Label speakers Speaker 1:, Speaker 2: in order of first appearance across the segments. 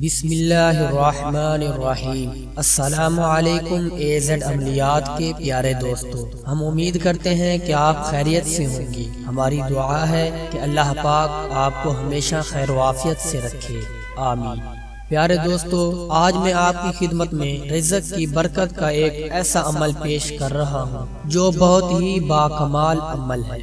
Speaker 1: بسم اللہ الرحمن الرحیم۔ السلام علیکم املیات کے پیارے دوستو، ہم امید کرتے ہیں کہ آپ خیریت سے ہوں گی۔ ہماری دعا ہے کہ اللہ پاک آپ کو ہمیشہ خیر و عافیت سے رکھے، آمین۔ پیارے دوستو، آج میں آپ کی خدمت میں رزق کی برکت کا ایک ایسا عمل پیش کر رہا ہوں جو بہت ہی باکمال عمل ہے۔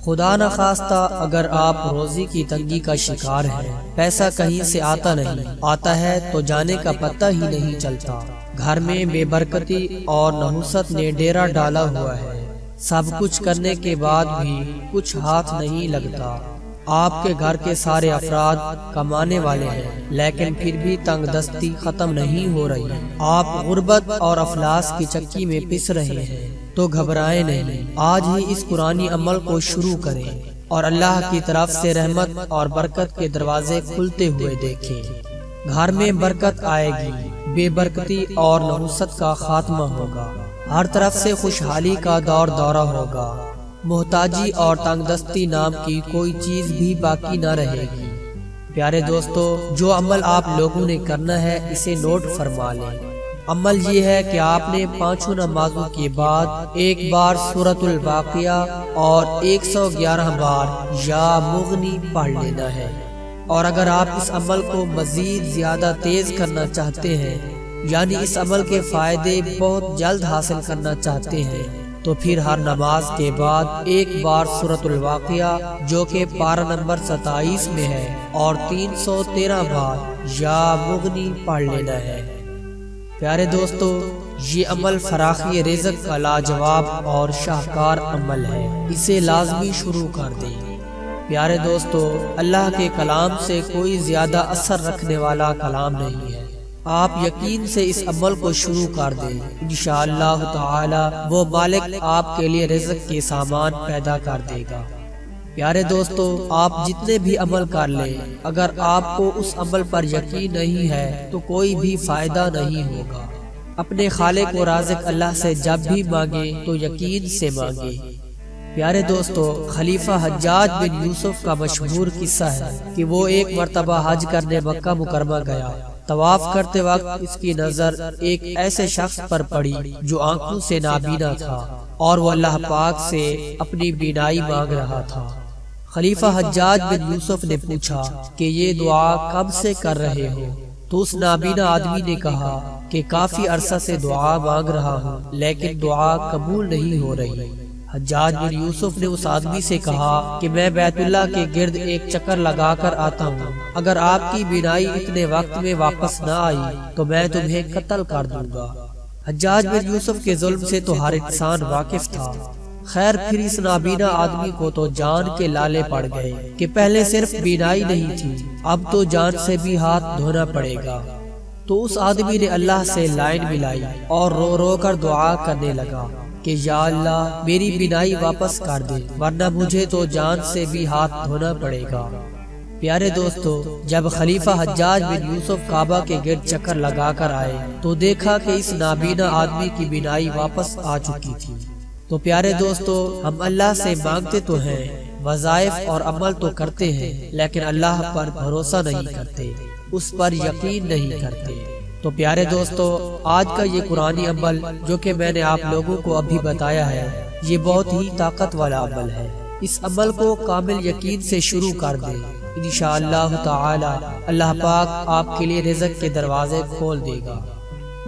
Speaker 1: خدا نہ خواستہ اگر آپ روزی کی تنگی کا شکار ہیں، پیسہ کہیں سے آتا نہیں، آتا ہے تو جانے کا پتہ ہی نہیں چلتا، گھر میں بے برکتی اور نحوست نے ڈیرا ڈالا ہوا ہے، سب کچھ کرنے کے بعد بھی کچھ ہاتھ نہیں لگتا، آپ کے گھر کے سارے افراد کمانے والے ہیں لیکن پھر بھی تنگ دستی ختم نہیں ہو رہی، آپ غربت اور افلاس کی چکی میں پس رہے ہیں، تو گھبرائیں نہیں، آج ہی اس قرآنی عمل کو شروع کریں اور اللہ کی طرف سے رحمت اور برکت کے دروازے کھلتے ہوئے دیکھیں۔ گھر میں برکت آئے گی، بے برکتی اور نحوست کا خاتمہ ہوگا، ہر طرف سے خوشحالی کا دورہ ہوگا، محتاجی اور تنگ دستی نام کی کوئی چیز بھی باقی نہ رہے گی۔ پیارے دوستو، جو عمل آپ لوگوں نے کرنا ہے اسے نوٹ فرما لیں۔ عمل یہ ہے کہ آپ نے 5 نمازوں کے بعد ایک بار سورۃ الواقعہ اور 111 بار یا مغنی پڑھ لینا ہے، اور اگر آپ اس عمل کو مزید زیادہ تیز کرنا چاہتے ہیں، یعنی اس عمل کے فائدے بہت جلد حاصل کرنا چاہتے ہیں، تو پھر ہر نماز کے بعد ایک بار سورۃ الواقعہ جو کہ پارہ نمبر 27 میں ہے اور 313 بار یا مغنی پڑھ لینا ہے۔ پیارے دوستو، یہ عمل فراخی رزق کا لاجواب اور شاہکار عمل ہے، اسے لازمی شروع کر دیں۔ پیارے دوستو، اللہ کے کلام سے کوئی زیادہ اثر رکھنے والا کلام نہیں ہے، آپ یقین سے اس عمل کو شروع کر دیں، انشاءاللہ تعالی وہ مالک آپ کے لیے رزق کے سامان پیدا کر دے گا۔ پیارے دوستو، آپ جتنے بھی عمل کر لیں، اگر آپ کو اس عمل پر یقین نہیں ہے تو کوئی بھی فائدہ نہیں ہوگا۔ اپنے خالق و رازق اللہ سے جب بھی مانگیں تو یقین سے مانگیں۔ پیارے دوستو، خلیفہ حجاج بن یوسف کا مشہور قصہ ہے کہ وہ ایک مرتبہ حج کرنے مکہ مکرمہ گیا، طواف کرتے وقت اس کی نظر ایک ایسے شخص پر پڑی جو آنکھوں سے نابینا تھا اور وہ اللہ پاک سے اپنی بینائی مانگ رہا تھا۔ خلیفہ حجاج بن یوسف نے پوچھا کہ یہ دعا کب سے کر رہے ہو؟ تو اس نابینا آدمی نے کہا کہ کافی عرصہ سے دعا مانگ رہا ہوں لیکن دعا قبول نہیں ہو رہی۔ حجاج بن یوسف نے اس آدمی سے کہا کہ میں بیت اللہ کے گرد ایک چکر لگا کر آتا ہوں، اگر آپ کی بینائی اتنے وقت میں واپس نہ آئی تو میں تمہیں قتل کر دوں گا۔ حجاج بن یوسف کے ظلم سے تو ہر انسان واقف تھا، خیر پھر اس نابینا آدمی کو تو جان کے لالے پڑ گئے کہ پہلے صرف بینائی نہیں تھی، اب تو جان سے بھی ہاتھ دھونا پڑے گا۔ تو اس آدمی نے اللہ سے لائن ملائی اور رو رو کر دعا کرنے لگا کہ یا اللہ میری بینائی واپس کر دے، ورنہ مجھے تو جان سے بھی ہاتھ دھونا پڑے گا۔ پیارے دوستو، جب خلیفہ حجاج بن یوسف کعبہ کے گرد چکر لگا کر آئے تو دیکھا کہ اس نابینا آدمی کی بینائی واپس آ چکی تھی۔ تو پیارے دوستو، ہم اللہ سے مانگتے تو ہیں، وظائف اور عمل تو کرتے ہیں، لیکن اللہ پر بھروسہ نہیں کرتے، اس پر یقین نہیں کرتے۔ تو پیارے دوستو، آج کا یہ قرآنی عمل جو کہ میں نے آپ لوگوں کو ابھی بتایا ہے، یہ بہت ہی طاقت والا عمل ہے، اس عمل کو کامل یقین سے شروع کر دیں، انشاءاللہ تعالی اللہ پاک آپ کے لیے رزق کے دروازے کھول دے گا۔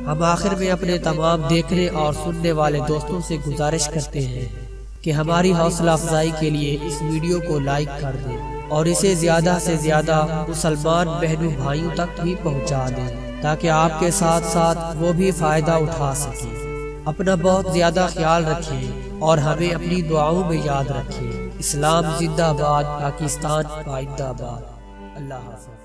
Speaker 1: ہم آخر میں اپنے تمام دیکھنے اور سننے والے دوستوں سے گزارش کرتے ہیں کہ ہماری حوصلہ افزائی کے لیے اس ویڈیو کو لائک کر دیں اور اسے زیادہ سے زیادہ مسلمان بہنوں بھائیوں تک بھی پہنچا دیں تاکہ آپ کے ساتھ ساتھ وہ بھی فائدہ اٹھا سکیں۔ اپنا بہت زیادہ خیال رکھیں اور ہمیں اپنی دعاؤں میں یاد رکھیں۔ اسلام زندہ باد، پاکستان پائندہ باد۔ اللہ حافظ۔